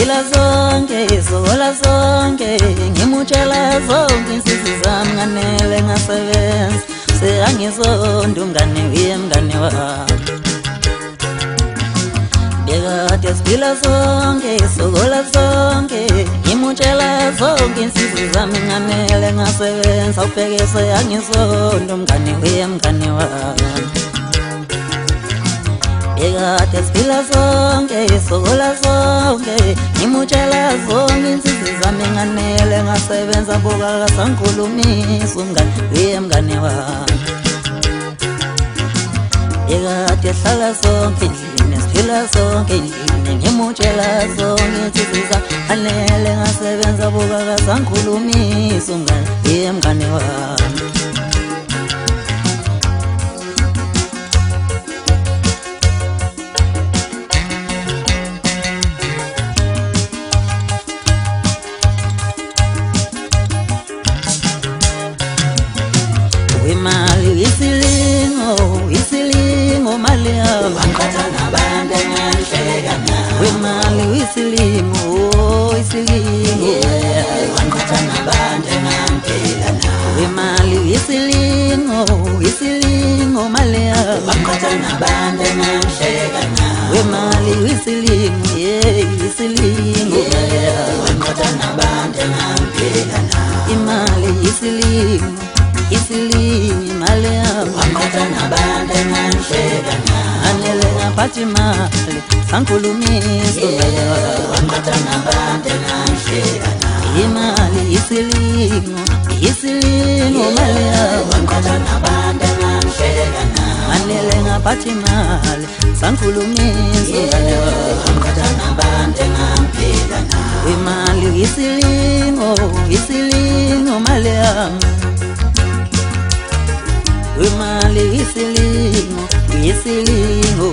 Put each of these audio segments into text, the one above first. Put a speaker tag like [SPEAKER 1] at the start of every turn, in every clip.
[SPEAKER 1] Phila zonke izola zonke ngimutshela zonke insisi zami nganele ngasebenza seangizonda umngane wiye mngane wami bekade siphila zonke izola zonke ngimutshela zonke insisi zami nganele ngasebenza ubheke seangizonda umngane wiye mngane wami bekade siphila zonke isola zonke ngimutshela zonke insisi zami nganele ngasebenza buka sangikhulumisa umngane wiye mngane wami bekade hlala zonke endlini siphila zonke endlini ngimutshela zonke insisi zami nganele ngasebenza buka sangikhulumisa umngane wiye mngane wami Imali isilingo mali yami
[SPEAKER 2] Wangqatha nabantu engangihleka nabo
[SPEAKER 1] Imali isilingo
[SPEAKER 2] Wangqatha nabantu engangiphila nabo
[SPEAKER 1] Imali isilingo mali yami
[SPEAKER 2] Wangqatha nabantu engangihleka nabo
[SPEAKER 1] Imali isilingo
[SPEAKER 2] Wangqatha nabantu engangiphila nabo
[SPEAKER 1] Imali isilingo mali yami
[SPEAKER 2] Wangqatha nabantu engangihleka nabo
[SPEAKER 1] Anele ngaphathi imali sangikhulumisa
[SPEAKER 2] Wangqatha nabantu engangihleka nabo
[SPEAKER 1] Imali isilingo mali yami
[SPEAKER 2] Wangqatha nabantu engangihleka nabo
[SPEAKER 1] Anele ngaphathi imali sangikhulumisa
[SPEAKER 2] Wangqatha nabantu engangiphila nabo
[SPEAKER 1] Imali isilingo mali yami Imali isilingo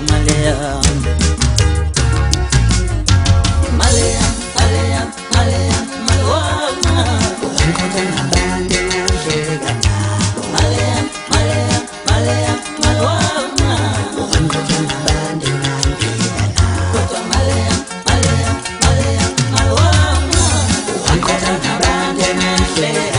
[SPEAKER 1] mali yami Mali yami wami
[SPEAKER 2] Wangqatha nabantu engangihleka nabo
[SPEAKER 1] Mali yami wami
[SPEAKER 2] Wangqatha nabantu engangiphila nabo
[SPEAKER 1] Kodwa mali yami wami
[SPEAKER 2] Wangqatha nabantu engangihleka